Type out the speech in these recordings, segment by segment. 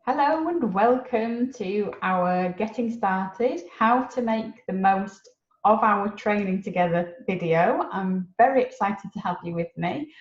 Hello and welcome to our Getting Started, How to Make the Most of Our Training Together video. I'm very excited to have you with me.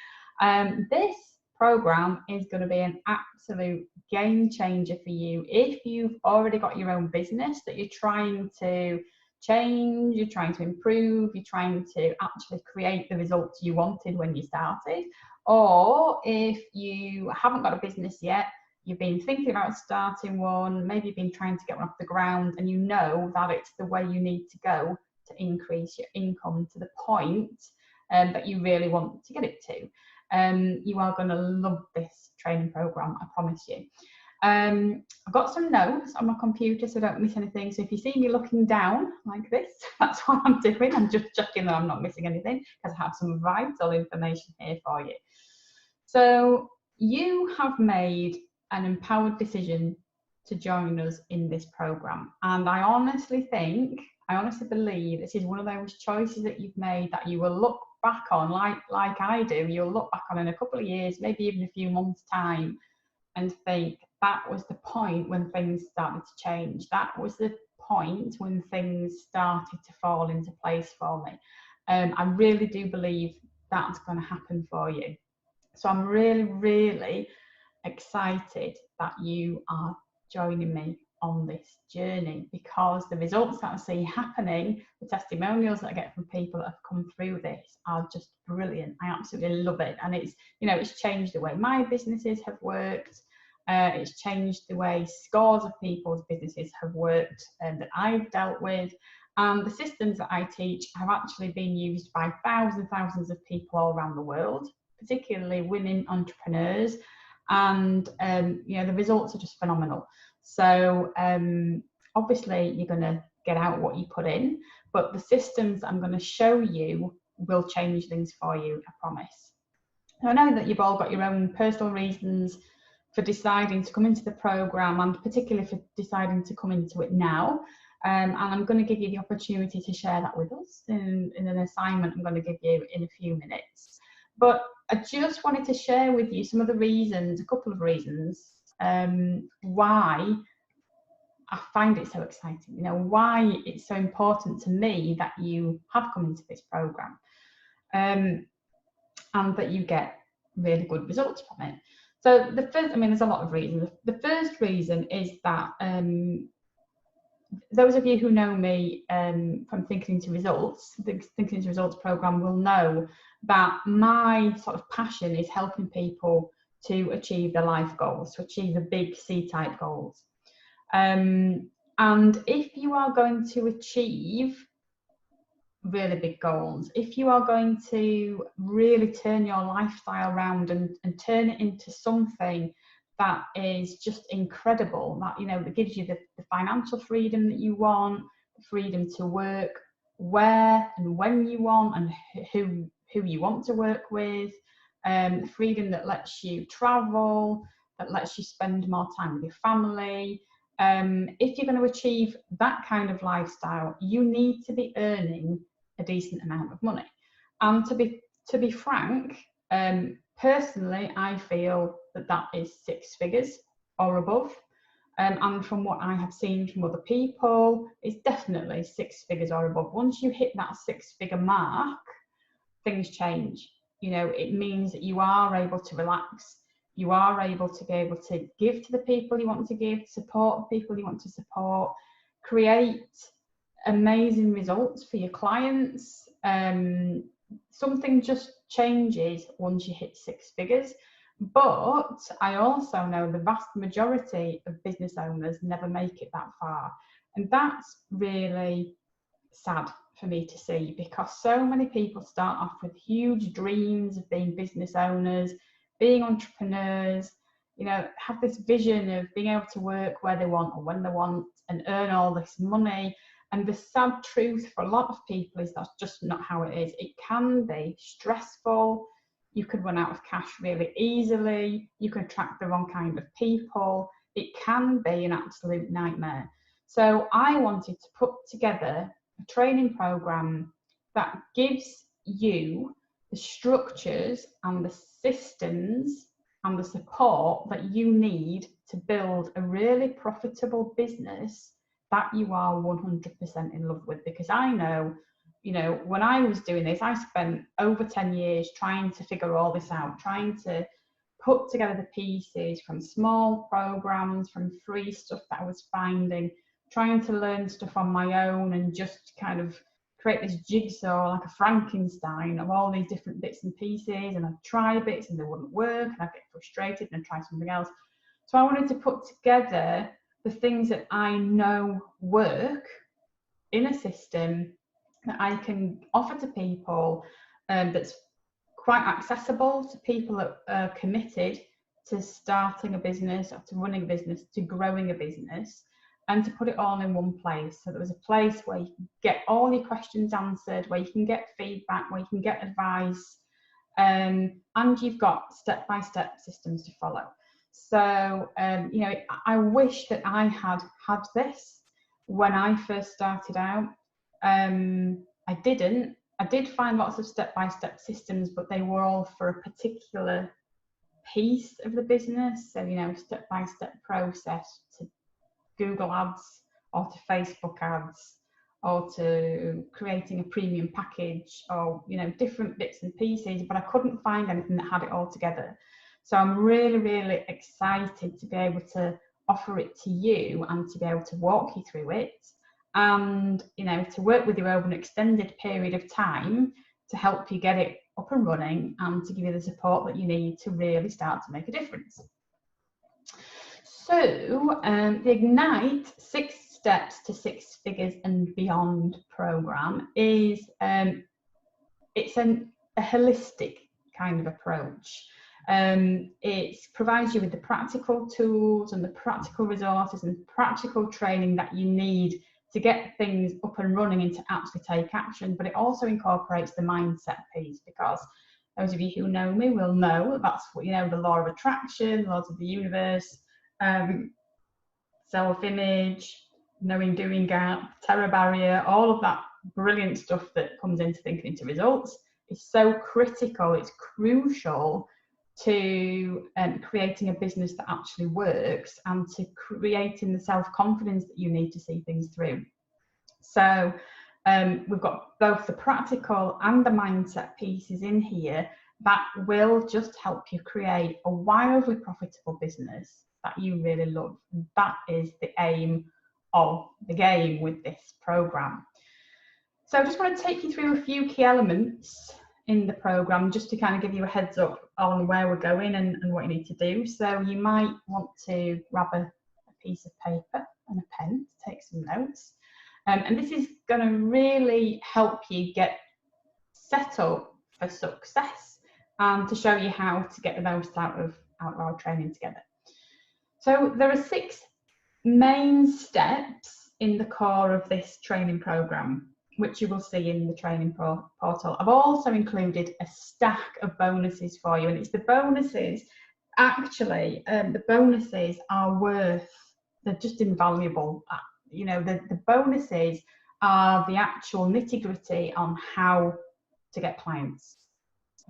This program is going to be an absolute game changer for you if you've already got your own business that you're trying to change, you're trying to improve, you're trying to actually create the results you wanted when you started, or if you haven't got a business yet, you've been thinking about starting one, maybe you've been trying to get one off the ground, and you know that it's the way you need to go to increase your income to the point that you really want to get it to. You are going to love this training program, I promise you. I've got some notes on my computer so don't miss anything. So if you see me looking down like this, that's what I'm doing. I'm just checking that I'm not missing anything because I have some vital information here for you. So you have made an empowered decision to join us in this program, and I honestly believe this is one of those choices that you've made that you will look back on like I do. You'll look back on in a couple of years, maybe even a few months time, and think that was the point when things started to change. That was the point when things started to fall into place for me. I really do believe that's going to happen for you. So I'm really excited that you are joining me on this journey, because the results that I see happening, the testimonials that I get from people that have come through this are just brilliant. I absolutely love it, and it's changed the way my businesses have worked. It's changed the way scores of people's businesses have worked that I've dealt with, and the systems that I teach have actually been used by thousands of people all around the world, particularly women entrepreneurs. And the results are just phenomenal. So obviously you're going to get out what you put in, but the systems I'm going to show you will change things for you, I promise. I know that you've all got your own personal reasons for deciding to come into the program, and particularly for deciding to come into it now. And I'm going to give you the opportunity to share that with us in an assignment I'm going to give you in a few minutes. But I just wanted to share with you some of the reasons, a couple of reasons, why I find it so exciting, why it's so important to me that you have come into this program, and that you get really good results from it. So the first, there's a lot of reasons. The first reason is that those of you who know me from Thinking Into Results, the Thinking Into Results program, will know that my sort of passion is helping people to achieve their life goals, to achieve the big C-type goals. And if you are going to achieve really big goals, if you are going to really turn your lifestyle around and turn it into something that is just incredible, that gives you the financial freedom that you want, the freedom to work where and when you want and who you want to work with, the freedom that lets you travel, that lets you spend more time with your family. If you're going to achieve that kind of lifestyle, you need to be earning a decent amount of money. And to be frank, personally, I feel that is six figures or above. And from what I have seen from other people, it's definitely six figures or above. Once you hit that six-figure mark, things change. It means that you are able to relax. You are able to be able to give to the people you want to give, support the people you want to support, create amazing results for your clients. Something just changes once you hit six figures. But I also know the vast majority of business owners never make it that far. And that's really sad for me to see, because so many people start off with huge dreams of being business owners, being entrepreneurs, have this vision of being able to work where they want or when they want and earn all this money. And the sad truth for a lot of people is that's just not how it is. It can be stressful. You could run out of cash really easily. You can attract the wrong kind of people. It can be an absolute nightmare. So I wanted to put together a training program that gives you the structures and the systems and the support that you need to build a really profitable business that you are 100% in love with. Because I know, you know, when I was doing this, I spent over 10 years trying to figure all this out, trying to put together the pieces from small programs, from free stuff that I was finding, trying to learn stuff on my own and just kind of create this jigsaw like a Frankenstein of all these different bits and pieces. And I'd try bits and they wouldn't work, and I'd get frustrated and I'd try something else. So I wanted to put together the things that I know work in a system that I can offer to people, that's quite accessible to people that are committed to starting a business or to running a business, to growing a business, and to put it all in one place. So there was a place where you can get all your questions answered, where you can get feedback, where you can get advice, and you've got step-by-step systems to follow. So, you know, I wish that I had this when I first started out. I didn't. I did find lots of step-by-step systems, but they were all for a particular piece of the business. So, you know, step-by-step process to Google ads or to Facebook ads or to creating a premium package, or, you know, different bits and pieces, but I couldn't find anything that had it all together. So I'm really, really excited to be able to offer it to you and to be able to walk you through it, and, you know, to work with you over an extended period of time to help you get it up and running and to give you the support that you need to really start to make a difference. So the Ignite 6 Steps to 6 Figures and Beyond program is it's a holistic kind of approach. It provides you with the practical tools and the practical resources and practical training that you need to get things up and running and to actually take action, but it also incorporates the mindset piece, because those of you who know me will know that's what, you know, the law of attraction, laws of the universe, self-image, knowing doing gap, terror barrier, all of that brilliant stuff that comes into thinking into results is so critical. It's crucial to creating a business that actually works and to creating the self-confidence that you need to see things through. So we've got both the practical and the mindset pieces in here that will just help you create a wildly profitable business that you really love. And that is the aim of the game with this program. So I just want to take you through a few key elements in the program, just to kind of give you a heads up on where we're going and what you need to do. So you might want to grab a piece of paper and a pen to take some notes. And this is going to really help you get set up for success and to show you how to get the most out of our training together. So there are 6 main steps in the core of this training program, which you will see in the training portal. I've also included a stack of bonuses for you, and it's the bonuses, actually, the bonuses are worth, they're just invaluable. You know, the bonuses are the actual nitty-gritty on how to get clients.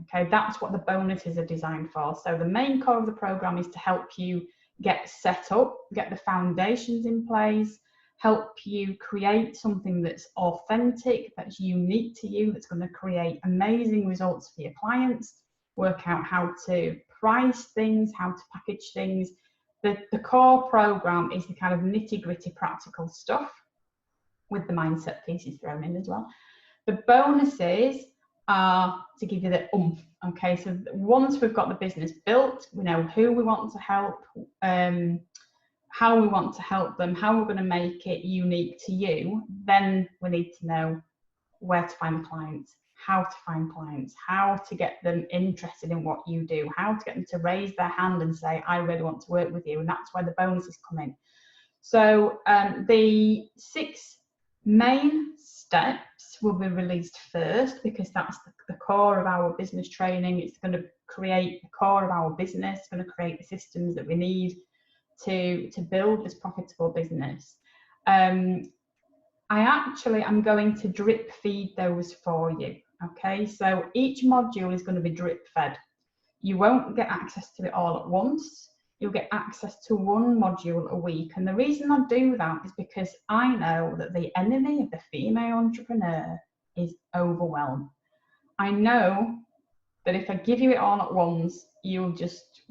Okay, that's what the bonuses are designed for. So the main core of the program is to help you get set up, get the foundations in place, help you create something that's authentic, that's unique to you, that's going to create amazing results for your clients, work out how to price things, how to package things. The core program is the kind of nitty-gritty practical stuff, with the mindset pieces thrown in as well. The bonuses are to give you the oomph. Okay, so once we've got the business built, we know who we want to help, how we want to help them, how we're going to make it unique to you, then we need to know where to find the clients, how to find clients, how to get them interested in what you do, how to get them to raise their hand and say, I really want to work with you. And that's where the bonuses come in. So the 6 main steps will be released first, because that's the core of our business training. It's going to create the core of our business, it's going to create the systems that we need to build this profitable business. I actually am going to drip feed those for you. Okay, so each module is going to be drip fed. You won't get access to it all at once. You'll get access to one module a week. And the reason I do that is because I know that the enemy of the female entrepreneur is overwhelm. I know that if I give you it all at once, you'll just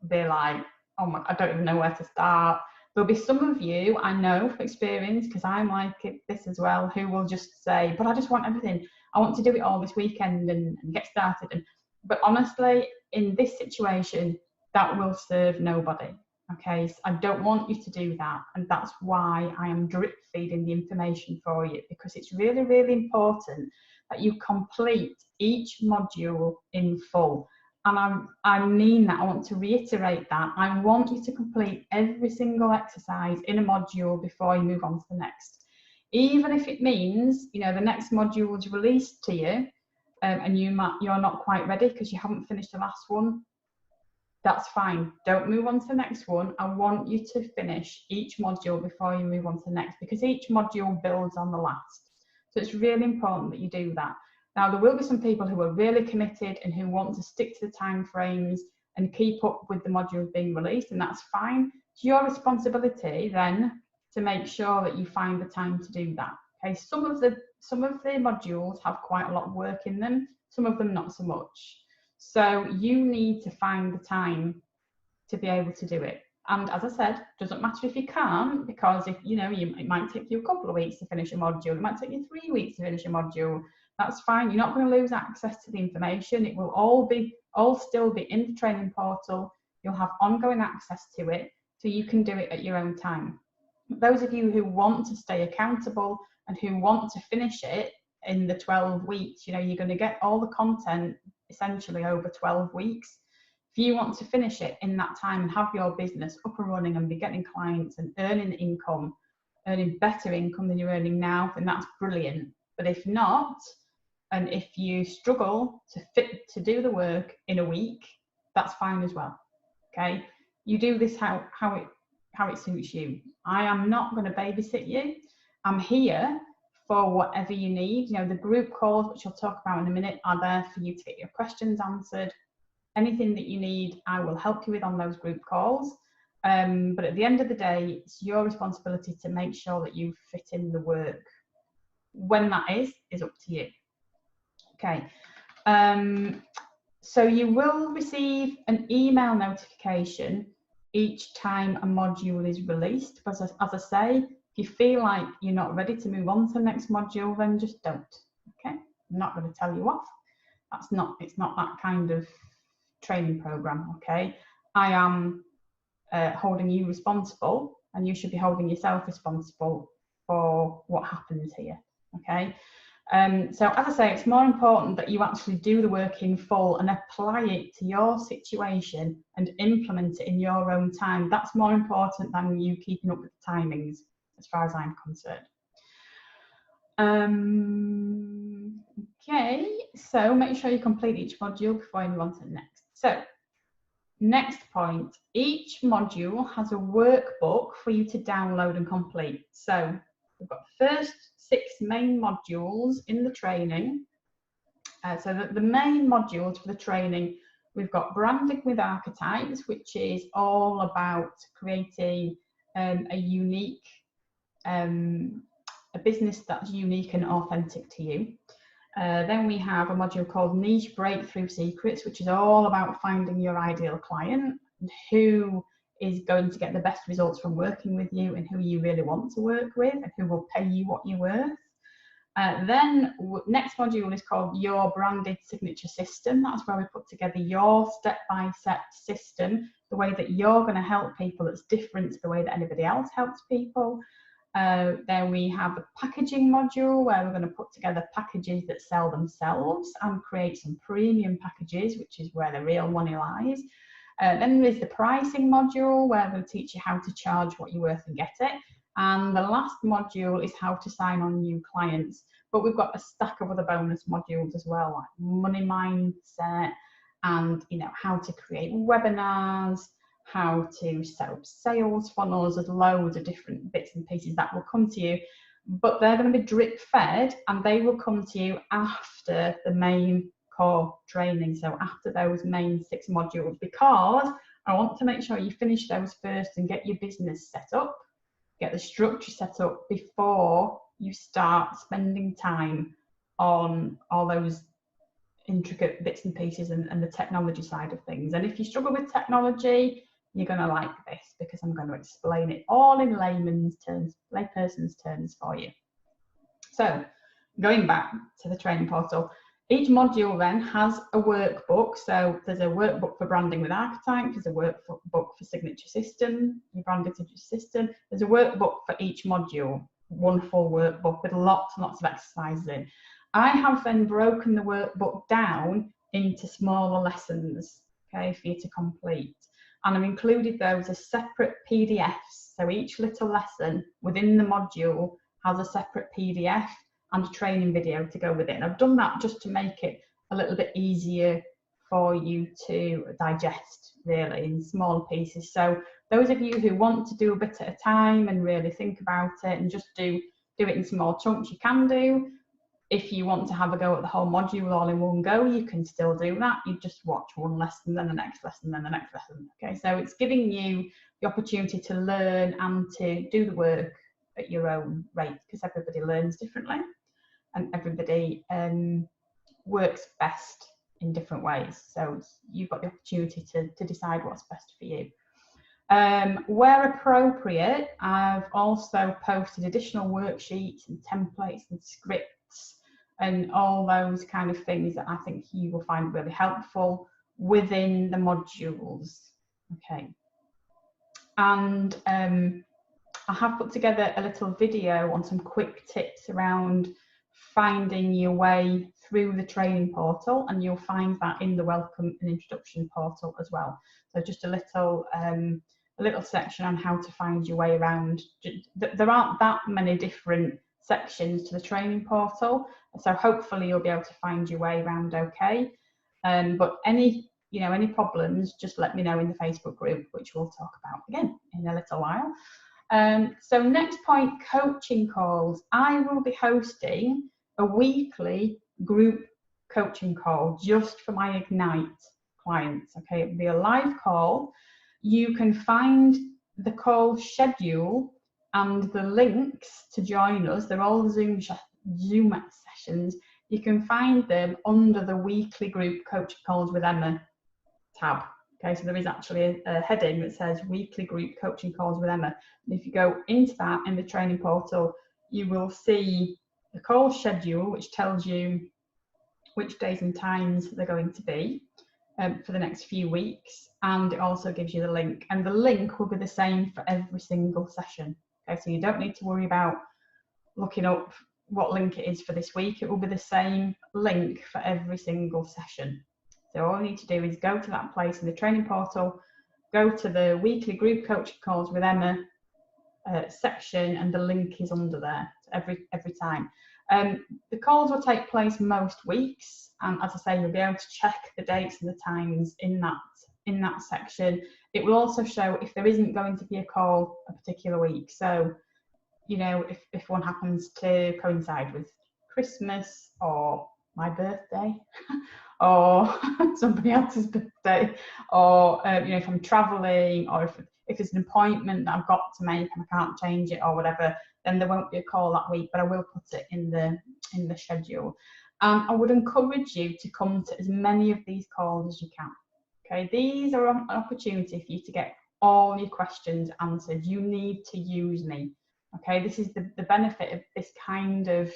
be like, oh my, I don't even know where to start. There'll be some of you, I know from experience, because I'm like this as well, who will just say, but I just want everything. I want to do it all this weekend and get started. But honestly, in this situation, that will serve nobody. Okay, so I don't want you to do that. And that's why I am drip feeding the information for you, because it's really, really important that you complete each module in full. And I mean that. I want to reiterate that. I want you to complete every single exercise in a module before you move on to the next. Even if it means, you know, the next module is released to you and you're not quite ready because you haven't finished the last one, that's fine. Don't move on to the next one. I want you to finish each module before you move on to the next, because each module builds on the last. So it's really important that you do that. Now, there will be some people who are really committed and who want to stick to the time frames and keep up with the modules being released, and that's fine. It's your responsibility then to make sure that you find the time to do that. Okay, some of the modules have quite a lot of work in them, some of them not so much. So you need to find the time to be able to do it. And as I said, doesn't matter if you can't, because if you know, it might take you a couple of weeks to finish a module, it might take you 3 weeks to finish a module. That's fine. You're not going to lose access to the information. It will all still be in the training portal. You'll have ongoing access to it, so you can do it at your own time. Those of you who want to stay accountable and who want to finish it in the 12 weeks, you know, you're going to get all the content essentially over 12 weeks. If you want to finish it in that time and have your business up and running and be getting clients and earning income, earning better income than you're earning now, then that's brilliant. But if not, and if you struggle to do the work in a week, that's fine as well. Okay, you do this how it suits you. I am not going to babysit you. I'm here for whatever you need. You know, the group calls, which I'll talk about in a minute, are there for you to get your questions answered. Anything that you need, I will help you with on those group calls. But at the end of the day, it's your responsibility to make sure that you fit in the work. When that is up to you. Okay, so you will receive an email notification each time a module is released. Because as I say, if you feel like you're not ready to move on to the next module, then just don't. Okay, I'm not going to tell you off. It's not that kind of training program. Okay, I am holding you responsible, and you should be holding yourself responsible for what happens here. Okay. So as I say, it's more important that you actually do the work in full and apply it to your situation and implement it in your own time. That's more important than you keeping up with the timings, as far as I'm concerned. Okay, so make sure you complete each module before you move on to the next. So, next point, each module has a workbook for you to download and complete. So, we've got the first 6 main modules in the training. So the main modules for the training, we've got Branding with Archetypes, which is all about creating a unique, a business that's unique and authentic to you. Then we have a module called Niche Breakthrough Secrets, which is all about finding your ideal client, who is going to get the best results from working with you and who you really want to work with and who will pay you what you're worth. Then next module is called Your Branded Signature System. That's where we put together your step-by-step system, the way that you're going to help people that's different to the way that anybody else helps people. Then we have a packaging module where we're going to put together packages that sell themselves and create some premium packages, which is where the real money lies. Then there's the pricing module where we're going to teach you how to charge what you're worth and get it. And the last module is how to sign on new clients. But we've got a stack of other bonus modules as well, like money mindset and, you know, how to create webinars, how to set up sales funnels. There's loads of different bits and pieces that will come to you, but they're going to be drip fed and they will come to you after the main core training, so after those main 6 modules, because I want to make sure you finish those first and get your business set up, get the structure set up before you start spending time on all those intricate bits and pieces and the technology side of things. And if you struggle with technology, you're going to like this, because I'm going to explain it all in layman's terms, layperson's terms for you. So going back to the training portal, each module then has a workbook. So there's a workbook for branding with archetype, there's a workbook for signature system, your branding signature system. There's a workbook for each module, one full workbook with lots and lots of exercises in. I have then broken the workbook down into smaller lessons, okay, for you to complete. And I've included those as separate PDFs. So each little lesson within the module has a separate PDF and a training video to go with it. And I've done that just to make it a little bit easier for you to digest, really, in small pieces. So those of you who want to do a bit at a time and really think about it and just do it in small chunks, you can do. If you want to have a go at the whole module all in one go, you can still do that. You just watch one lesson, then the next lesson, then the next lesson. Okay, so it's giving you the opportunity to learn and to do the work at your own rate, because everybody learns differently and everybody works best in different ways. So you've got the opportunity to decide what's best for you. Where appropriate, I've also posted additional worksheets and templates and scripts and all those kind of things that I think you will find really helpful within the modules. Okay. And I have put together a little video on some quick tips around finding your way through the training portal, and you'll find that in the welcome and introduction portal as well. So just a little section on how to find your way around. There aren't that many different sections to the training portal, so hopefully you'll be able to find your way around okay. But any problems, just let me know in the Facebook group, which we'll talk about again in a little while. So next point, coaching calls. I will be hosting a weekly group coaching call just for my Ignite clients. Okay, it'll be a live call. You can find the call schedule and the links to join us. They're all Zoom sessions. You can find them under the weekly group coaching calls with Emma tab. Okay, so there is actually a heading that says weekly group coaching calls with Emma. And if you go into that in the training portal, you will see the call schedule, which tells you which days and times they're going to be for the next few weeks. And it also gives you the link. And the link will be the same for every single session. Okay, so you don't need to worry about looking up what link it is for this week. It will be the same link for every single session. So all you need to do is go to that place in the training portal, go to the weekly group coaching calls with Emma section, and the link is under there every time. The calls will take place most weeks, and as I say, you'll be able to check the dates and the times in that section. It will also show if there isn't going to be a call a particular week. So, you know, if one happens to coincide with Christmas or my birthday or somebody else's birthday, or if I'm traveling, or if there's an appointment that I've got to make and I can't change it or whatever, then there won't be a call that week, but I will put it in the schedule. I would encourage you to come to as many of these calls as you can. Okay, these are an opportunity for you to get all your questions answered. You need to use me. Okay, this is the benefit of this kind of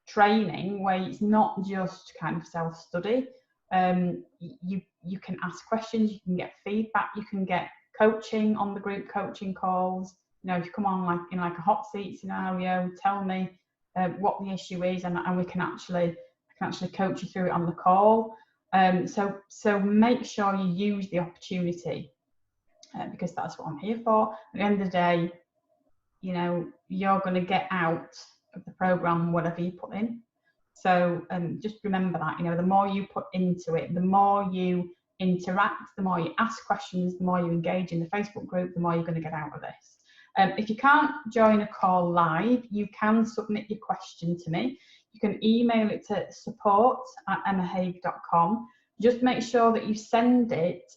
training, where it's not just kind of self-study. You can ask questions, you can get feedback, you can get coaching on the group coaching calls. You know, if you come on like in like a hot seat scenario, tell me what the issue is, and I can actually coach you through it on the call. So make sure you use the opportunity, because that's what I'm here for. At the end of the day, you know, you're going to get out of the program whatever you put in. So just remember that, you know, the more you put into it, the more you interact, the more you ask questions, the more you engage in the Facebook group, the more you're going to get out of this. If you can't join a call live, you can submit your question to me. you can email it to support@emmahague.com. Just make sure that you send it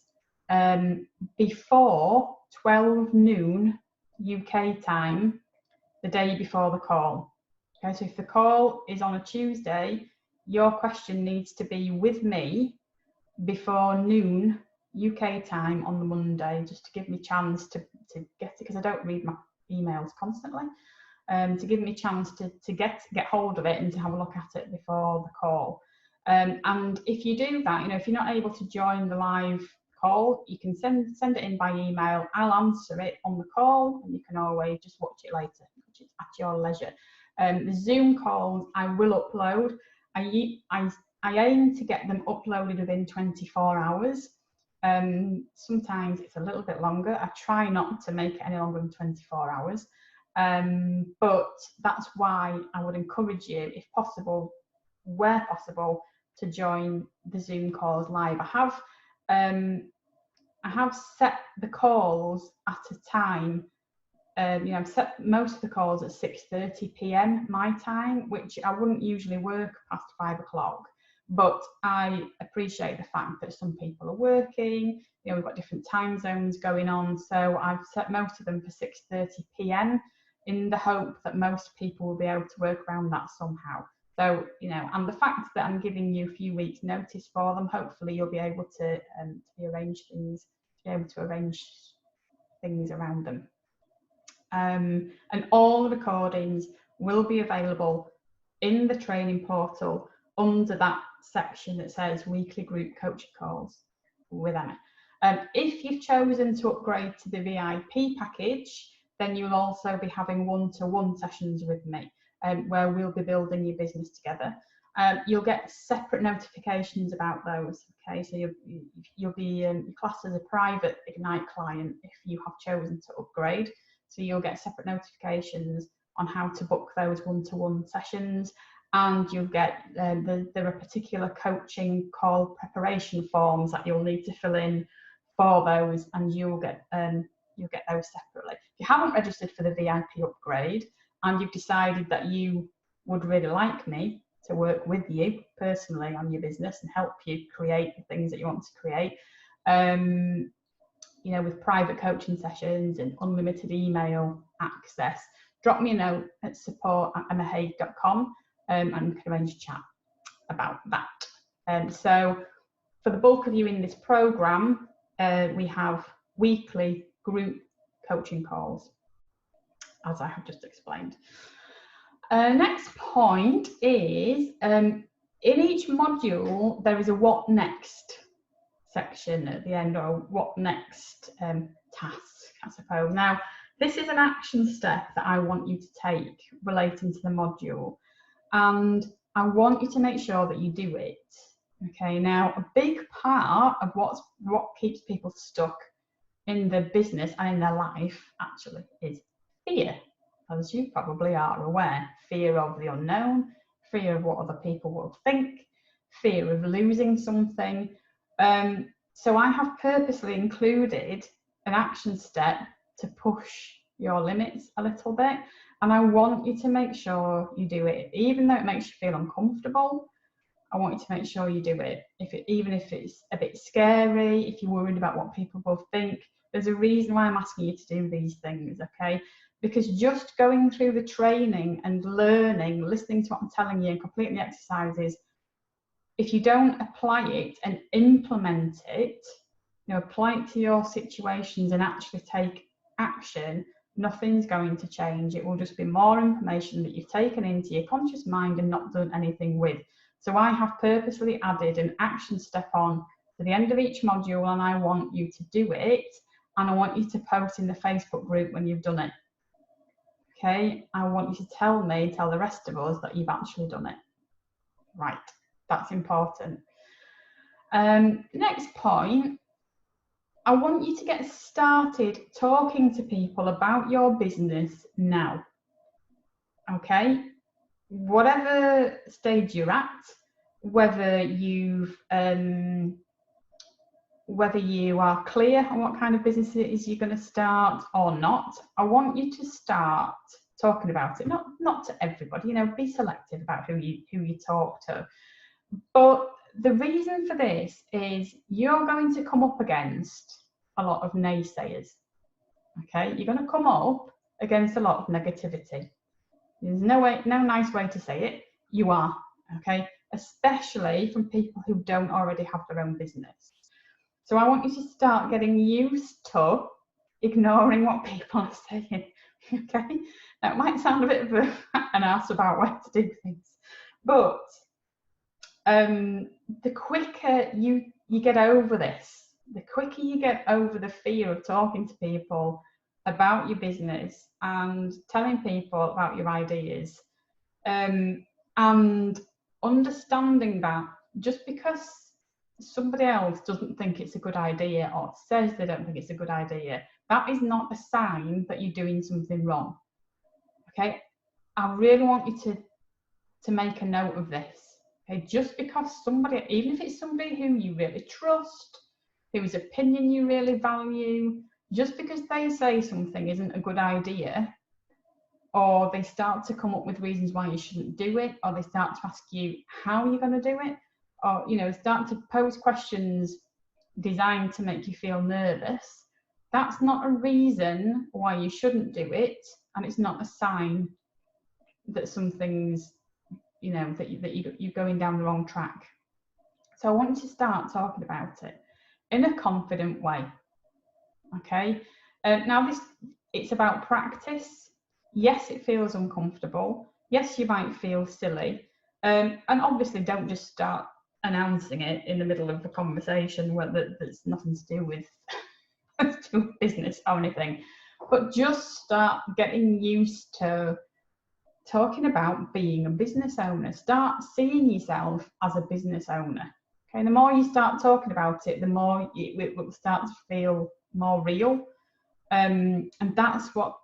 before 12 noon UK time, the day before the call. Okay, so if the call is on a Tuesday, your question needs to be with me before noon UK time on the Monday, just to give me a chance to get it, because I don't read my emails constantly, to give me a chance to get hold of it and to have a look at it before the call. And if you do that, if you're not able to join the live call, you can send it in by email. I'll answer it on the call, and you can always just watch it later, which is at your leisure. The Zoom calls I will upload. I aim to get them uploaded within 24 hours. Sometimes it's a little bit longer. I try not to make it any longer than 24 hours. But that's why I would encourage you, if possible, where possible, to join the Zoom calls live. I have set the calls at a time. I've set most of the calls at 6:30 p.m. my time, which I wouldn't usually work past 5 o'clock. But I appreciate the fact that some people are working. We've got different time zones going on, so I've set most of them for 6:30 p.m. in the hope that most people will be able to work around that somehow. So, and the fact that I'm giving you a few weeks notice for them, hopefully you'll be able to arrange things around them. And all the recordings will be available in the training portal under that section that says weekly group coaching calls with Emma. If you've chosen to upgrade to the VIP package, then you'll also be having one-to-one sessions with me, where we'll be building your business together. You'll get separate notifications about those. Okay, so you'll be classed as a private Ignite client if you have chosen to upgrade. So you'll get separate notifications on how to book those one-to-one sessions, and you'll get there are particular coaching call preparation forms that you'll need to fill in for those, and you'll get those separately. If you haven't registered for the VIP upgrade and you've decided that you would really like me to work with you personally on your business and help you create the things that you want to create, with private coaching sessions and unlimited email access, drop me a note at support@emmahague.com and we can arrange a chat about that. So for the bulk of you in this program, we have weekly group coaching calls, as I have just explained. Next point is, in each module there is a what next section at the end, or what next task, I suppose. Now, this is an action step that I want you to take relating to the module, and I want you to make sure that you do it. Okay, now a big part of what keeps people stuck in their business and in their life actually is fear, as you probably are aware. Fear of the unknown, fear of what other people will think, fear of losing something. So I have purposely included an action step to push your limits a little bit, and I want you to make sure you do it, even though it makes you feel uncomfortable. I want you to make sure you do it, even if it's a bit scary, if you're worried about what people will think. There's a reason why I'm asking you to do these things, okay? Because just going through the training and learning, listening to what I'm telling you and completing the exercises, if you don't apply it and implement it, apply it to your situations and actually take action, nothing's going to change. It will just be more information that you've taken into your conscious mind and not done anything with. So I have purposely added an action step on to the end of each module, and I want you to do it, and I want you to post in the Facebook group when you've done it. Okay, I want you to tell the rest of us that you've actually done it. Right, that's important. Next point, I want you to get started talking to people about your business now. Okay, whatever stage you're at, whether you are clear on what kind of business it is you're going to start or not, I want you to start talking about it. Not to everybody, be selective about who you talk to. But the reason for this is you're going to come up against a lot of naysayers. Okay, you're going to come up against a lot of negativity. There's no nice way to say it. You are, okay, especially from people who don't already have their own business. So I want you to start getting used to ignoring what people are saying. Okay, now it might sound a bit of an arse about way to do things, but the quicker you get over this, the quicker you get over the fear of talking to people about your business and telling people about your ideas, and understanding that just because somebody else doesn't think it's a good idea or says they don't think it's a good idea, that is not a sign that you're doing something wrong. Okay, I really want you to make a note of this. Okay, just because somebody, even if it's somebody who you really trust, whose opinion you really value, just because they say something isn't a good idea, or they start to come up with reasons why you shouldn't do it, or they start to ask you how you're going to do it, or start to pose questions designed to make you feel nervous, that's not a reason why you shouldn't do it, and it's not a sign that something's that you're going down the wrong track. So I want you to start talking about it in a confident way. Okay, now it's about practice. Yes, it feels uncomfortable. Yes, you might feel silly, and obviously don't just start announcing it in the middle of the conversation where that's nothing to do with business or anything, but just start getting used to talking about being a business owner. Start seeing yourself as a business owner. Okay, the more you start talking about it, the more it will start to feel more real, and that's what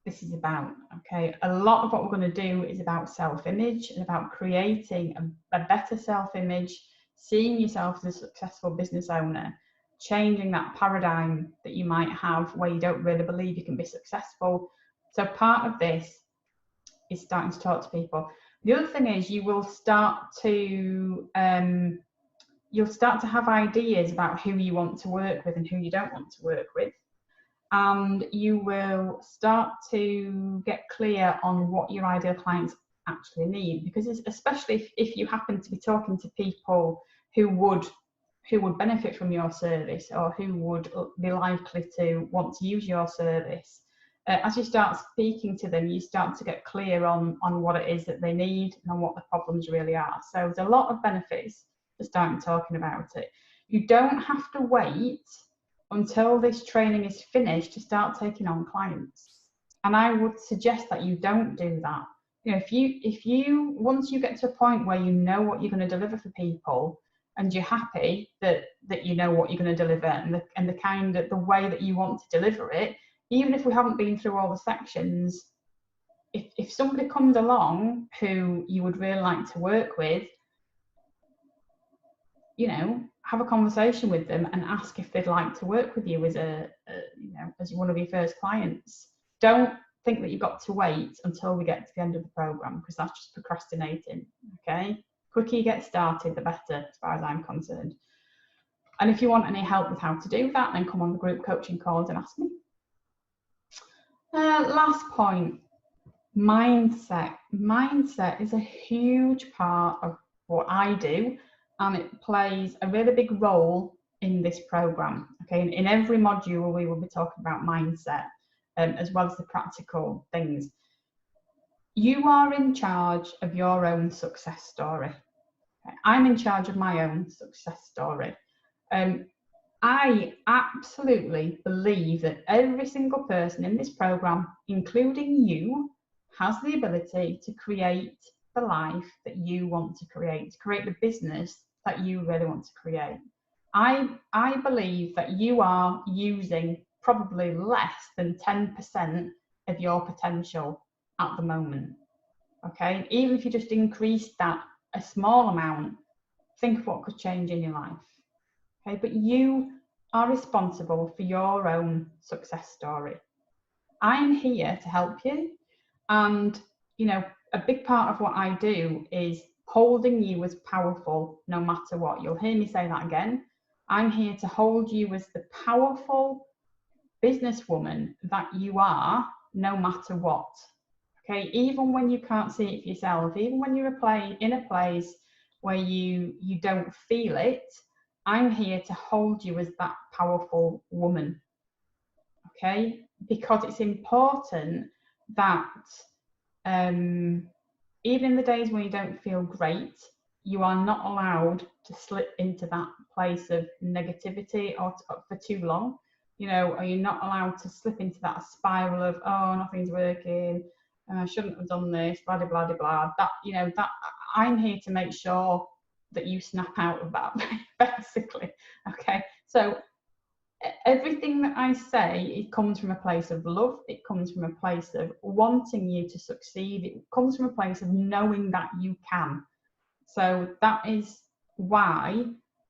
this is about. Okay, a lot of what we're going to do is about self-image and about creating a better self-image, seeing yourself as a successful business owner, changing that paradigm that you might have where you don't really believe you can be successful. So part of this is starting to talk to people. The other thing is you will start to have ideas about who you want to work with and who you don't want to work with, and you will start to get clear on what your ideal clients actually need, because especially if you happen to be talking to people who would benefit from your service or who would be likely to want to use your service, as you start speaking to them, you start to get clear on what it is that they need and on what the problems really are. So there's a lot of benefits to starting talking about it. You don't have to wait until this training is finished to start taking on clients. And I would suggest that you don't do that. If you once you get to a point where you know what you're going to deliver for people and you're happy that you know what you're going to deliver and the way that you want to deliver it, even if we haven't been through all the sections, if somebody comes along who you would really like to work with, have a conversation with them and ask if they'd like to work with you as as one of your first clients. Don't think that you've got to wait until we get to the end of the program, because that's just procrastinating. Okay, the quicker you get started, the better, as far as I'm concerned. And if you want any help with how to do that, then come on the group coaching calls and ask me. Last point, mindset. Mindset is a huge part of what I do, and it plays a really big role in this program. Okay, in every module we will be talking about mindset, as well as the practical things. You are in charge of your own success story. Okay? I'm in charge of my own success story. I absolutely believe that every single person in this program, including you, has the ability to create the life that you want to create the business that you really want to create. I believe that you are using probably less than 10% of your potential at the moment. Okay, even if you just increase that a small amount, think of what could change in your life. Okay, but you are responsible for your own success story. I'm here to help you. And, you know, a big part of what I do is holding you as powerful no matter what. You'll hear me say that again. I'm here to hold you as the powerful businesswoman that you are no matter what. Okay, even when you can't see it for yourself, even when you're in a place where you don't feel it, I'm here to hold you as that powerful woman. Okay, because it's important that even in the days when you don't feel great, you are not allowed to slip into that place of negativity or for too long. You know, or you're not allowed to slip into that spiral of, oh, nothing's working, I shouldn't have done this, blah, blah, blah, blah. That, you know, that I'm here to make sure that you snap out of that, basically. Okay, so everything that I say, it comes from a place of love. It comes from a place of wanting you to succeed. It comes from a place of knowing that you can. So that is why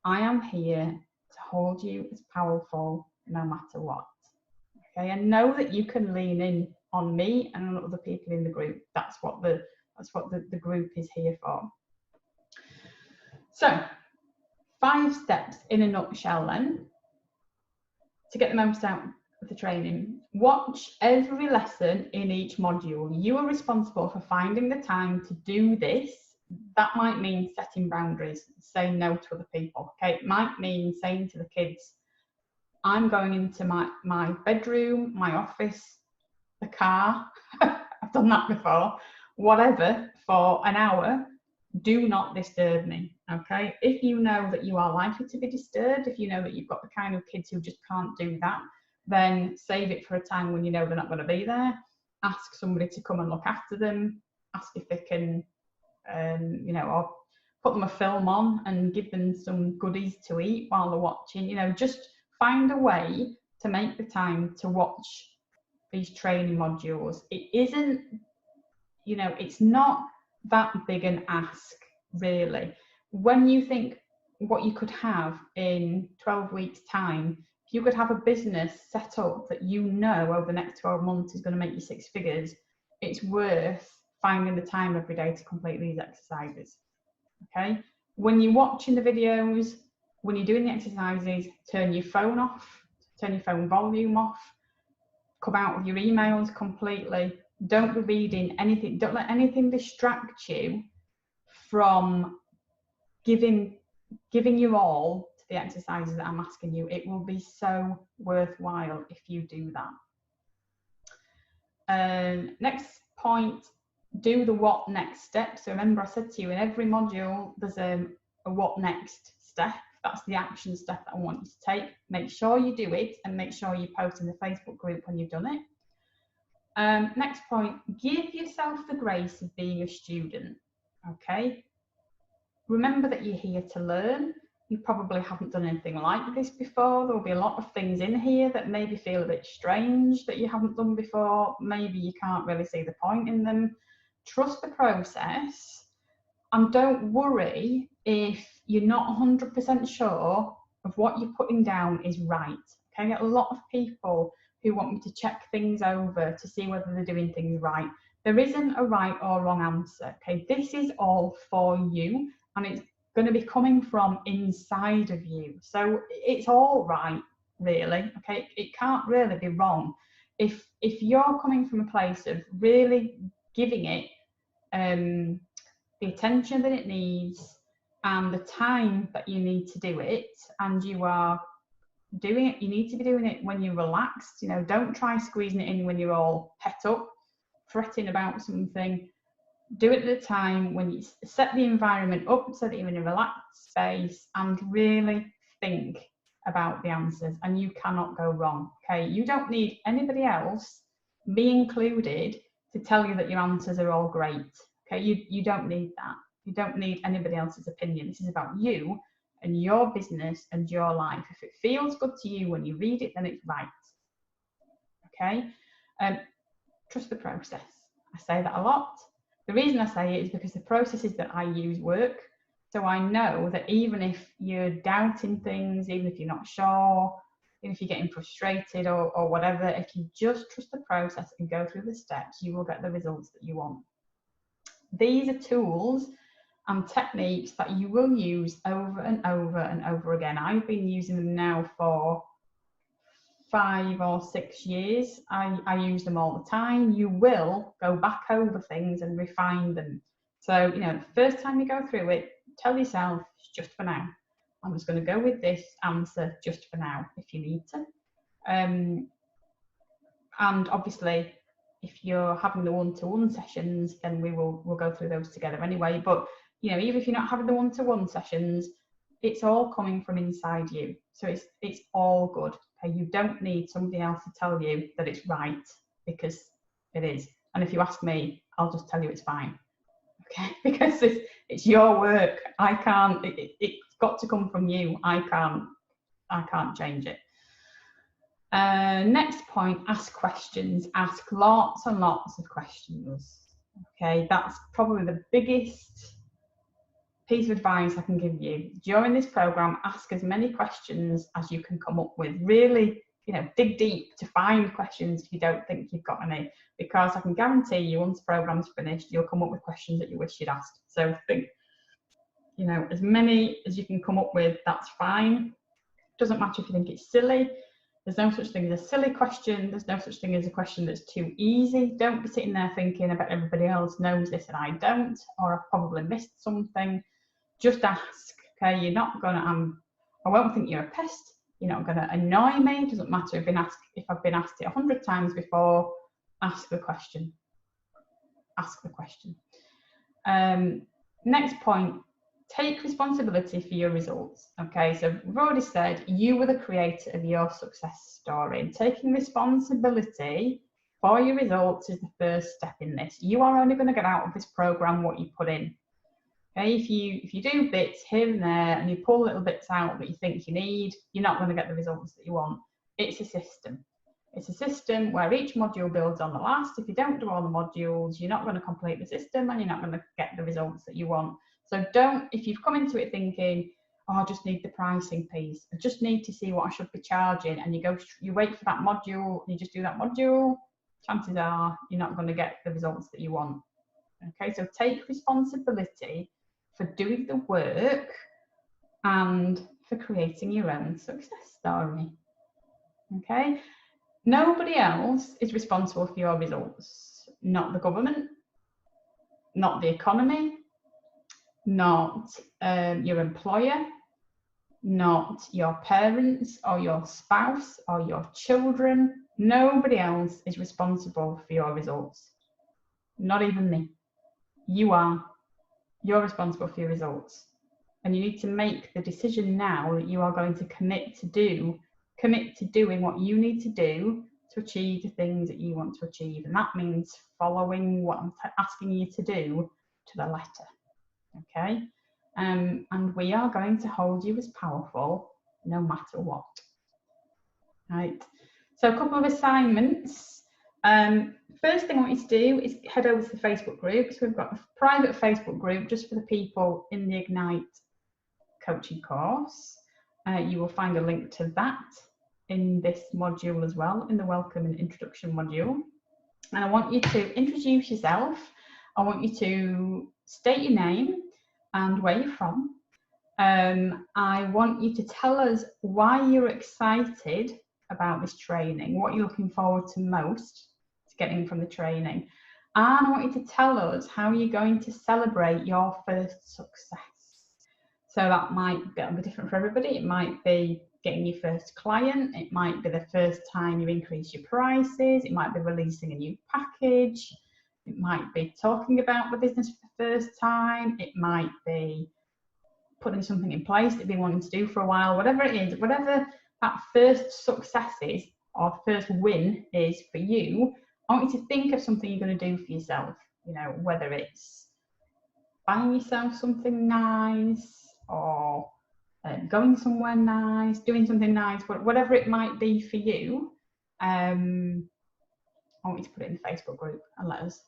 I am here to hold you as powerful no matter what. Okay, and know that you can lean in on me and on other people in the group. That's what the group is here for. So 5 steps in a nutshell then to get the most out of the training. Watch every lesson in each module. You are responsible for finding the time to do this. That might mean setting boundaries, saying no to other people. Okay, it might mean saying to the kids, I'm going into my bedroom, my office, the car, I've done that before, whatever, for an hour, do not disturb me, okay? If you know that you are likely to be disturbed, if you know that you've got the kind of kids who just can't do that, then save it for a time when you know they're not going to be there. Ask somebody to come and look after them, ask if they can, you know, or put them a film on and give them some goodies to eat while they're watching. You know, just find a way to make the time to watch these training modules. It isn't, you know, it's not that big an ask, really. When you think what you could have in 12 weeks' time, if you could have a business set up that you know over the next 12 months is going to make you 6 figures, it's worth finding the time every day to complete these exercises. Okay, when you're watching the videos, when you're doing the exercises, turn your phone off, turn your phone volume off, come out of your emails completely. Don't be reading anything, don't let anything distract you from giving your all to the exercises that I'm asking you. It will be so worthwhile if you do that. Next point, do the what next step. So remember, I said to you in every module there's a what next step. That's the action step that I want you to take. Make sure you do it and make sure you post in the Facebook group when you've done it. Next point, give yourself the grace of being a student. Okay, remember that you're here to learn. You probably haven't done anything like this before. There will be a lot of things in here that maybe feel a bit strange that you haven't done before. Maybe you can't really see the point in them. Trust the process and don't worry if you're not 100% sure of what you're putting down is right. Okay, I get a lot of people who want me to check things over to see whether they're doing things right. There isn't a right or wrong answer. Okay, this is all for you and it's going to be coming from inside of you. So it's all right, really. Okay, it can't really be wrong. If you're coming from a place of really giving it the attention that it needs and the time that you need to do it, and you are doing it, you need to be doing it when you're relaxed. You know, don't try squeezing it in when you're all het up, fretting about something. Do it at a time when you set the environment up so that you're in a relaxed space and really think about the answers, and you cannot go wrong. Okay, you don't need anybody else, me included, to tell you that your answers are all great. Okay, you don't need that. You don't need anybody else's opinion. This is about you and your business and your life. If it feels good to you when you read it, then it's right. Okay, trust the process. I say that a lot. The reason I say it is because the processes that I use work. So I know that even if you're doubting things, even if you're not sure, if you're getting frustrated or whatever, if you just trust the process and go through the steps, you will get the results that you want. These are tools and techniques that you will use over and over and over again. I've been using them now for 5 or 6 years. I use them all the time. You will go back over things and refine them. So, the first time you go through it, tell yourself, it's just for now. I'm just going to go with this answer just for now, if you need to. And obviously, if you're having the one-to-one sessions, then we'll go through those together anyway. But even if you're not having the one-to-one sessions, it's all coming from inside you. So it's all good. Okay? You don't need somebody else to tell you that it's right, because it is. And if you ask me, I'll just tell you it's fine. Okay? Because it's your work. I can't. It's got to come from you. I can't change it. Next point, ask questions. Ask lots and lots of questions. Okay, that's probably the biggest piece of advice I can give you. During this program, ask as many questions as you can come up with. Really, dig deep to find questions if you don't think you've got any, because I can guarantee you once the program's finished, you'll come up with questions that you wish you'd asked. So think, as many as you can come up with, that's fine. Doesn't matter if you think it's silly. There's no such thing as a silly question. There's no such thing as a question that's too easy. Don't be sitting there thinking, I bet everybody else knows this and I don't, or I've probably missed something. Just ask, okay? You're not gonna, I won't think you're a pest. You're not gonna annoy me. It doesn't matter if I've been asked it 100 times before. Ask the question. Ask the question. Next point, take responsibility for your results. Okay, so we've already said you were the creator of your success story, and taking responsibility for your results is the first step in this. You are only going to get out of this program what you put in. Okay, if you do bits here and there and you pull little bits out that you think you need, you're not going to get the results that you want. It's a system. It's a system where each module builds on the last. If you don't do all the modules, you're not going to complete the system and you're not going to get the results that you want. So if you've come into it thinking, oh, I just need the pricing piece, I just need to see what I should be charging, and you wait for that module and you just do that module, chances are you're not going to get the results that you want. Okay, so take responsibility for doing the work and for creating your own success story. Okay, nobody else is responsible for your results. Not the government, not the economy, not your employer, not your parents or your spouse or your children. Nobody else is responsible for your results. Not even me. You are. You're responsible for your results. And you need to make the decision now that you are going to commit to doing what you need to do to achieve the things that you want to achieve. And that means following what I'm asking you to do to the letter. Okay, and we are going to hold you as powerful no matter what. Right, so a couple of assignments. First thing I want you to do is head over to the Facebook group. So we've got a private Facebook group just for the people in the Ignite coaching course. You will find a link to that in this module as well, in the welcome and introduction module. And I want you to introduce yourself. I want you to state your name and where you're from. I want you to tell us why you're excited about this training, what you're looking forward to most to getting from the training. And I want you to tell us how you're going to celebrate your first success. So that might be different for everybody. It might be getting your first client. It might be the first time you increase your prices. It might be releasing a new package. It might be talking about the business for the first time. It might be putting something in place that you've been wanting to do for a while. Whatever it is, whatever that first success is or first win is for you, I want you to think of something you're going to do for yourself. Whether it's buying yourself something nice or going somewhere nice, doing something nice, whatever it might be for you. I want you to put it in the Facebook group and let us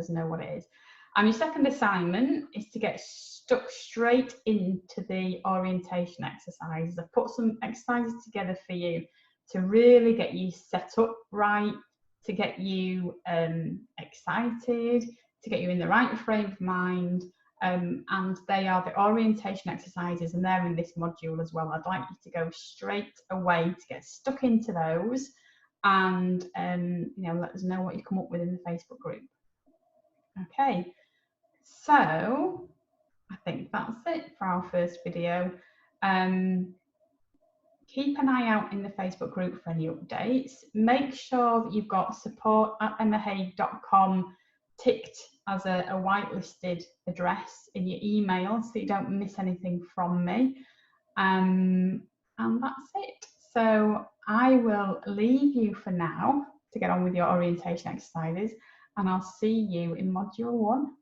know what it is. And your second assignment is to get stuck straight into the orientation exercises. I've put some exercises together for you to really get you set up right, to get you excited, to get you in the right frame of mind. And they are the orientation exercises, and they're in this module as well. I'd like you to go straight away to get stuck into those, and let us know what you come up with in the Facebook group. Okay, so I think that's it for our first video. Keep an eye out in the Facebook group for any updates. Make sure that you've got support@emmahague.com ticked as a whitelisted address in your email so that you don't miss anything from me. And that's it. So I will leave you for now to get on with your orientation exercises, and I'll see you in module 1.